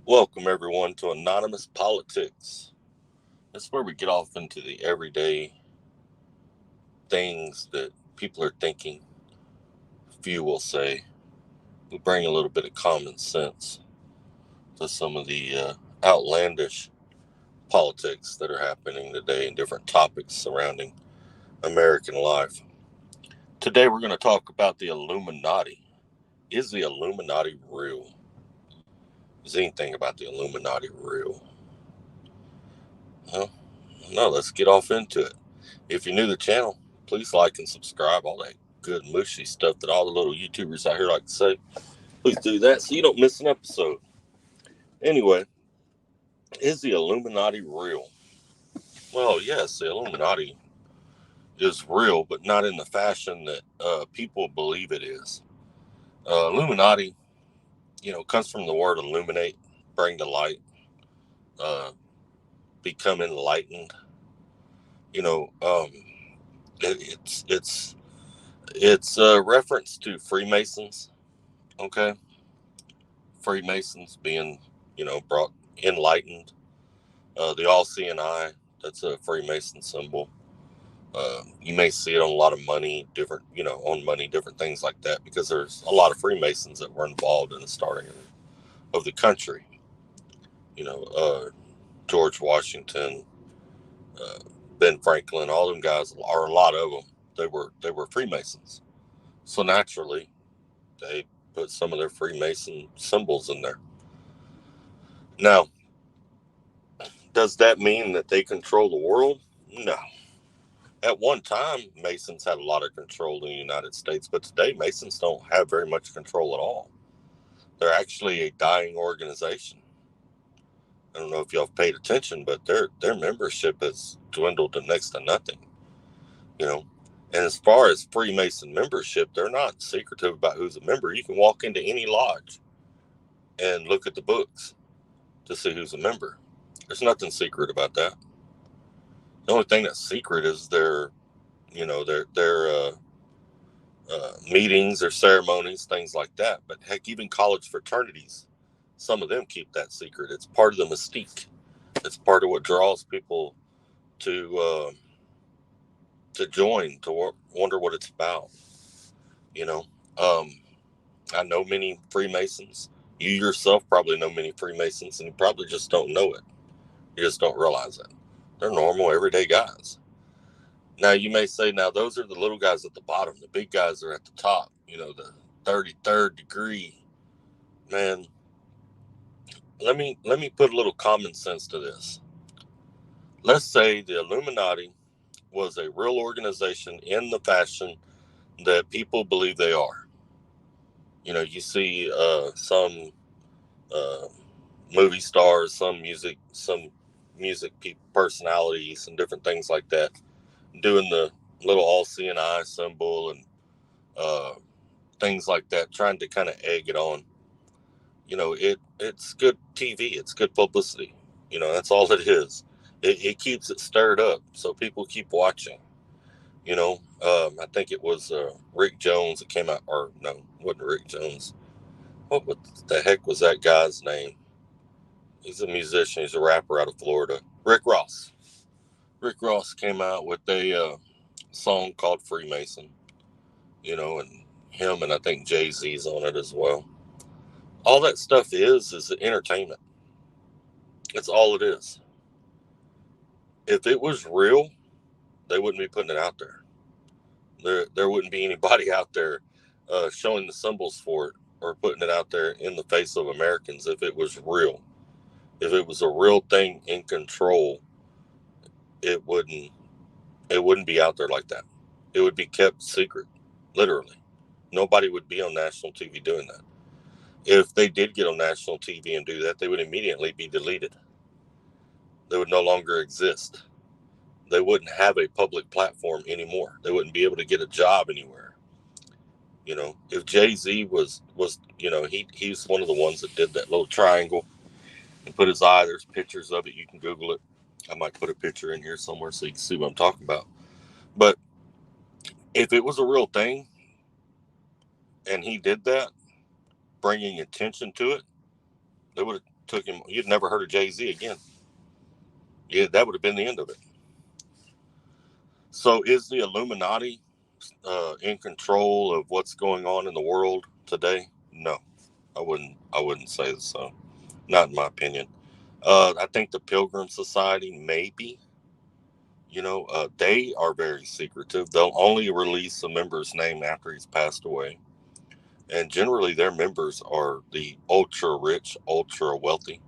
Welcome, everyone, to Anonymous Politics. That's where we get off into the everyday things that people are thinking, few will say. We bring a little bit of common sense to some of the outlandish politics that are happening today and different topics surrounding American life. Today, we're going to talk about the Illuminati. Is the Illuminati real? Is anything about the Illuminati real? Well, no, let's get off into it. If you're new to the channel, please like and subscribe. All that good mushy stuff that all the little YouTubers out here like to say. Please do that so you don't miss an episode. Anyway, is the Illuminati real? Well, yes, the Illuminati is real, but not in the fashion that people believe it is. Illuminati, comes from the word illuminate, bring to light, uh, become enlightened. You know, it's a reference to Freemasons. Okay, Freemasons being, brought enlightened. The all-seeing eye, that's a Freemason symbol. You may see it on a lot of money, on money, different things like that, because there's a lot of Freemasons that were involved in the starting of the country. You know, George Washington, uh, Ben Franklin, all them guys, or a lot of them, they were Freemasons. So naturally, they put some of their Freemason symbols in there. Now, does that mean that they control the world? No. At one time, Masons had a lot of control in the United States, but today Masons don't have very much control at all. They're actually a dying organization. I don't know if y'all have paid attention, but their membership has dwindled to next to nothing. You know, and as far as Freemason membership, they're not secretive about who's a member. You can walk into any lodge and look at the books to see who's a member. There's nothing secret about that. The only thing that's secret is their meetings or ceremonies, things like that. But heck, even college fraternities, some of them keep that secret. It's part of the mystique. It's part of what draws people to join, to wonder what it's about. You know, um, I know many Freemasons. You yourself probably know many Freemasons, and you probably just don't know it. You just don't realize it. They're normal, everyday guys. Now, you may say, now those are the little guys at the bottom. The big guys are at the top. The 33rd degree. Man, let me put a little common sense to this. Let's say the Illuminati was a real organization in the fashion that people believe they are. You see some uh, movie stars, some music personalities, and different things like that, doing the little all-seeing eye symbol and uh, things like that, trying to kind of egg it on. It's good TV, it's good publicity. That's all it is. It keeps it stirred up, so people keep watching. I think it was Rick Jones that came out, or no, it wasn't Rick Jones. What the heck was that guy's name? He's a musician. He's a rapper out of Florida. Rick Ross. Rick Ross came out with a song called Freemason. And him and I think Jay-Z's on it as well. All that stuff is entertainment. That's all it is. If it was real, they wouldn't be putting it out there. There wouldn't be anybody out there showing the symbols for it or putting it out there in the face of Americans. If it was real, if it was a real thing in control, it wouldn't it wouldn't be out there like that. It would be kept secret, literally. Nobody would be on national TV doing that. If they did get on national TV and do that, they would immediately be deleted. They would no longer exist. They wouldn't have a public platform anymore. They wouldn't be able to get a job anywhere. If Jay-Z he's one of the ones that did that little triangle and put his eye. There's pictures of it. You can Google it. I might put a picture in here somewhere so you can see what I'm talking about. But if it was a real thing and he did that, bringing attention to it, took him. You'd never heard of Jay-Z again. Yeah, that would have been the end of it. So is the Illuminati in control of what's going on in the world today? No, I wouldn't say so. Not in my opinion. I think the Pilgrim Society, maybe. They are very secretive. They'll only release a member's name after he's passed away. And generally, their members are the ultra rich, ultra wealthy.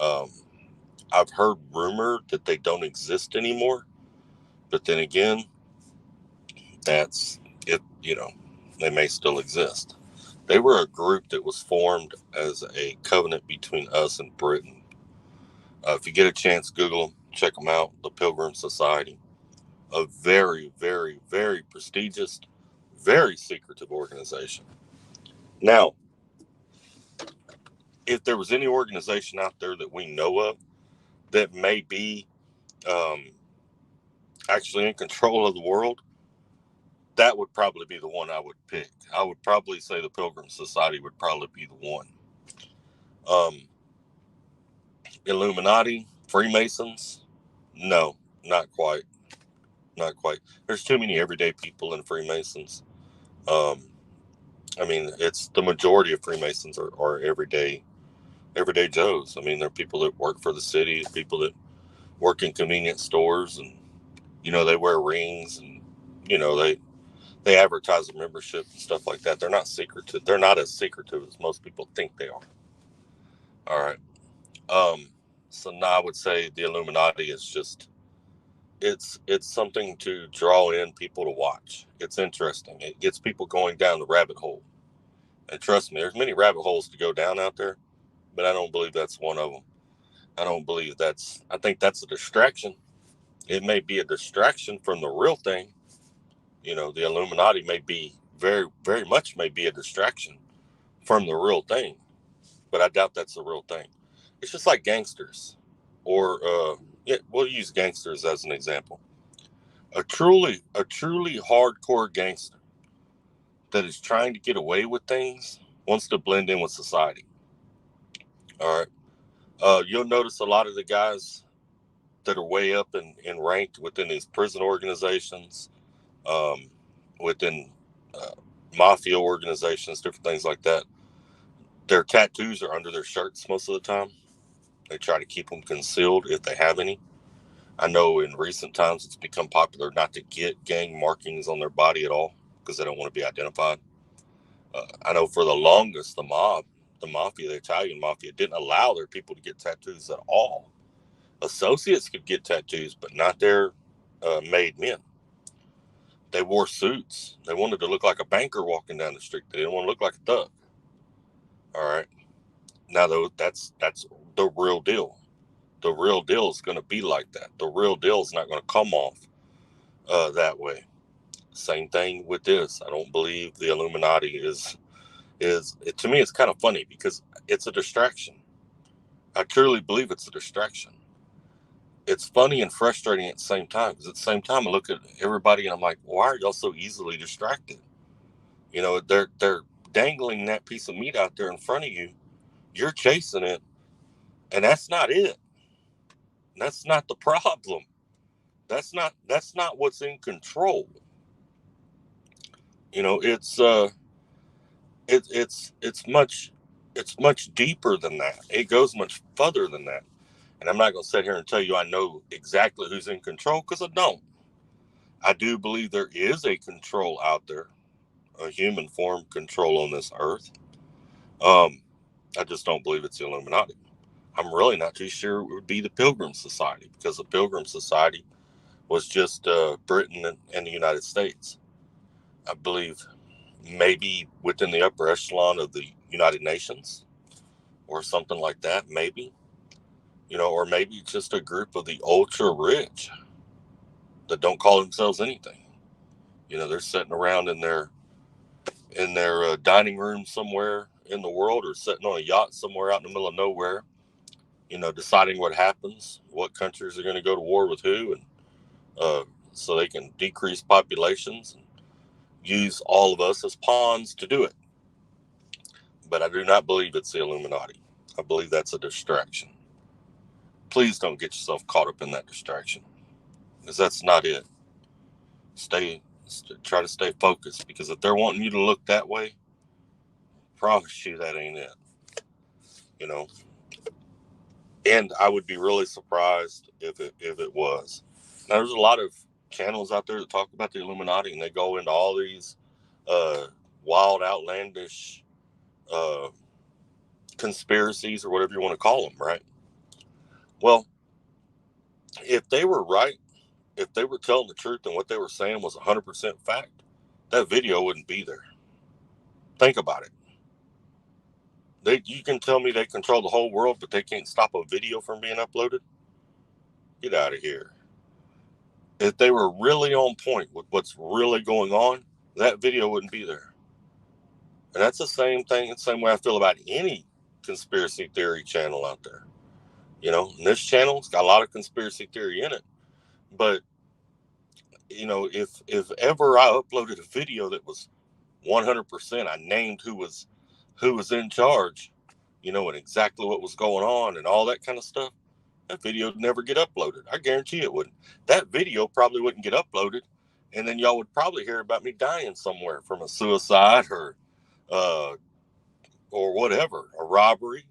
Um, I've heard rumor that they don't exist anymore. But then again, that's it, they may still exist. They were a group that was formed as a covenant between us and Britain. If you get a chance, Google them, check them out. The Pilgrim Society, a very, very, very prestigious, very secretive organization. Now, if there was any organization out there that we know of that may be um, actually in control of the world, that would probably be the one I would pick. I would probably say the Pilgrim Society would probably be the one. Illuminati, Freemasons, no, not quite. Not quite. There's too many everyday people in Freemasons. Um, I mean, it's the majority of Freemasons are everyday Joes. I mean, they're people that work for the city, people that work in convenience stores, and they wear rings, and they advertise a membership and stuff like that. They're not secretive. They're not as secretive as most people think they are. All right. So now I would say the Illuminati is just it's something to draw in people to watch. It's interesting. It gets people going down the rabbit hole. And trust me, there's many rabbit holes to go down out there, but I don't believe that's one of them. I think that's a distraction. It may be a distraction from the real thing. The Illuminati may be very, very much may be a distraction from the real thing, but I doubt that's the real thing. It's just like gangsters, or we'll use gangsters as an example. A truly hardcore gangster that is trying to get away with things wants to blend in with society. All right. You'll notice a lot of the guys that are way up in rank within these prison organizations, um, within uh, mafia organizations, different things like that. Their tattoos are under their shirts most of the time. They try to keep them concealed if they have any. I know in recent times it's become popular not to get gang markings on their body at all because they don't want to be identified. I know for the longest, the mafia, the Italian mafia, didn't allow their people to get tattoos at all. Associates could get tattoos, but not their made men. They wore suits. They wanted to look like a banker walking down the street. They didn't want to look like a thug. All right. Now, though, that's the real deal. The real deal is going to be like that. The real deal is not going to come off that way. Same thing with this. I don't believe the Illuminati to me, it's kind of funny because it's a distraction. I truly believe it's a distraction. It's funny and frustrating at the same time because at the same time I look at everybody and I'm like, why are y'all so easily distracted? They're dangling that piece of meat out there in front of you. You're chasing it, and that's not it. That's not the problem. That's not what's in control. It's it's much deeper than that. It goes much further than that. And I'm not going to sit here and tell you I know exactly who's in control because I don't. I do believe there is a control out there, a human form control on this earth. Um, I just don't believe it's the Illuminati. I'm really not too sure it would be the Pilgrim Society because the Pilgrim Society was just Britain and the United States. I believe maybe within the upper echelon of the United Nations or something like that, maybe. Or maybe just a group of the ultra rich that don't call themselves anything. They're sitting around in their dining room somewhere in the world or sitting on a yacht somewhere out in the middle of nowhere, deciding what happens, what countries are going to go to war with who, and so they can decrease populations and use all of us as pawns to do it. But I do not believe it's the Illuminati. I believe that's a distraction. Please don't get yourself caught up in that distraction, because that's not it. Try to stay focused, because if they're wanting you to look that way, I promise you that ain't it. You know, and I would be really surprised if it was. Now, there's a lot of channels out there that talk about the Illuminati, and they go into all these wild, outlandish conspiracies, or whatever you want to call them, right? Well, if they were right, if they were telling the truth and what they were saying was 100% fact, that video wouldn't be there. Think about it. You can tell me they control the whole world, but they can't stop a video from being uploaded? Get out of here. If they were really on point with what's really going on, that video wouldn't be there. And that's the same thing, the same way I feel about any conspiracy theory channel out there. You know, and this channel's got a lot of conspiracy theory in it. But, you know, if ever I uploaded a video that was 100%, I named who was in charge, you know, and exactly what was going on and all that kind of stuff, that video would never get uploaded. I guarantee it wouldn't. That video probably wouldn't get uploaded, and then y'all would probably hear about me dying somewhere from a suicide or whatever, a robbery.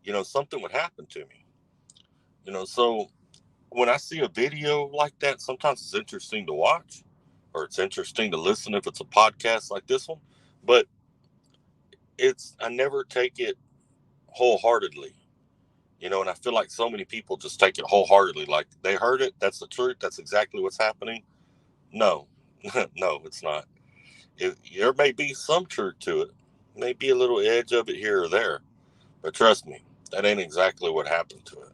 You know, something would happen to me. You know, so when I see a video like that, sometimes it's interesting to watch, or it's interesting to listen if it's a podcast like this one, but I never take it wholeheartedly. You know, and I feel like so many people just take it wholeheartedly. Like, they heard it, that's the truth, that's exactly what's happening. No, no, it's not. There may be some truth to it, maybe a little edge of it here or there, but trust me, that ain't exactly what happened to it.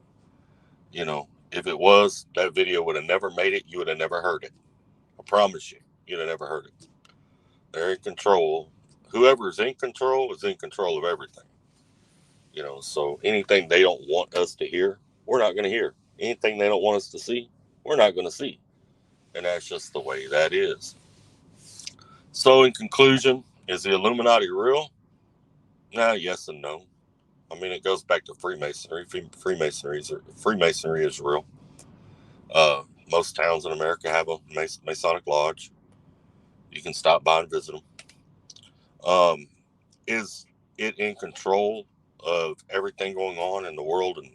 You know, if it was, that video would have never made it. You would have never heard it. I promise you, you'd have never heard it. They're in control. Whoever's in control is in control of everything. You know, so anything they don't want us to hear, we're not going to hear. Anything they don't want us to see, we're not going to see. And that's just the way that is. So in conclusion, is the Illuminati real? Nah, yes and no. I mean, it goes back to Freemasonry. Freemasonry is real. Most towns in America have a Masonic lodge. You can stop by and visit them. Is it in control of everything going on in the world and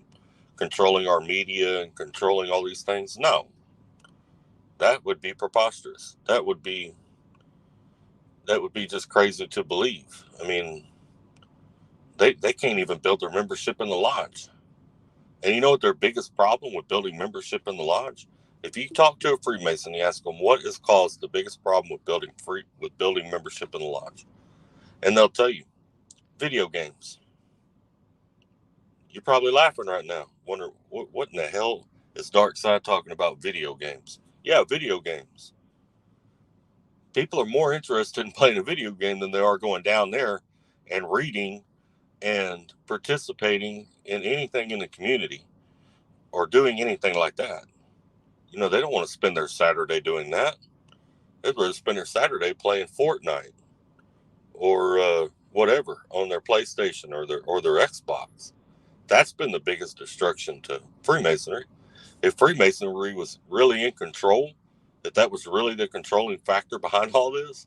controlling our media and controlling all these things? No. That would be preposterous. That would be just crazy to believe. I mean, they can't even build their membership in the lodge. And you know what their biggest problem with building membership in the lodge? If you talk to a Freemason, you ask them what has caused the biggest problem with building membership in the lodge, and they'll tell you, video games. You're probably laughing right now, wondering what in the hell is Dark Side talking about video games? Yeah, video games. People are more interested in playing a video game than they are going down there and reading and participating in anything in the community or doing anything like that. You know, they don't want to spend their Saturday doing that. They'd rather spend their Saturday playing Fortnite or whatever on their PlayStation or their Xbox. That's been the biggest destruction to Freemasonry. If Freemasonry was really in control, if that was really the controlling factor behind all this,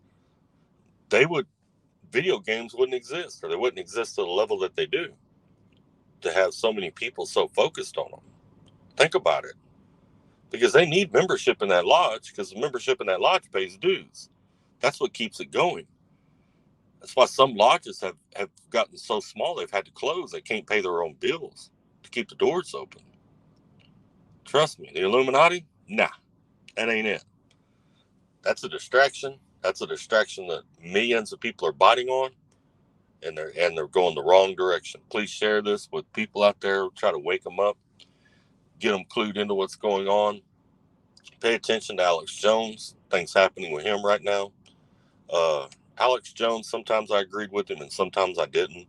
video games wouldn't exist, or they wouldn't exist to the level that they do, to have so many people so focused on them. Think about it. Because they need membership in that lodge, because the membership in that lodge pays dues. That's what keeps it going. That's why some lodges have gotten so small they've had to close. They can't pay their own bills to keep the doors open. Trust me, the Illuminati? Nah, that ain't it. That's a distraction. That's a distraction that millions of people are biting on, and they're going the wrong direction. Please share this with people out there. Try to wake them up, get them clued into what's going on. Pay attention to Alex Jones. Things happening with him right now. Alex Jones, sometimes I agreed with him and sometimes I didn't,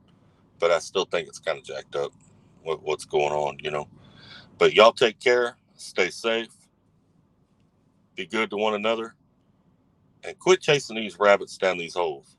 but I still think it's kind of jacked up with what's going on, you know. But y'all take care, stay safe, be good to one another, and quit chasing these rabbits down these holes.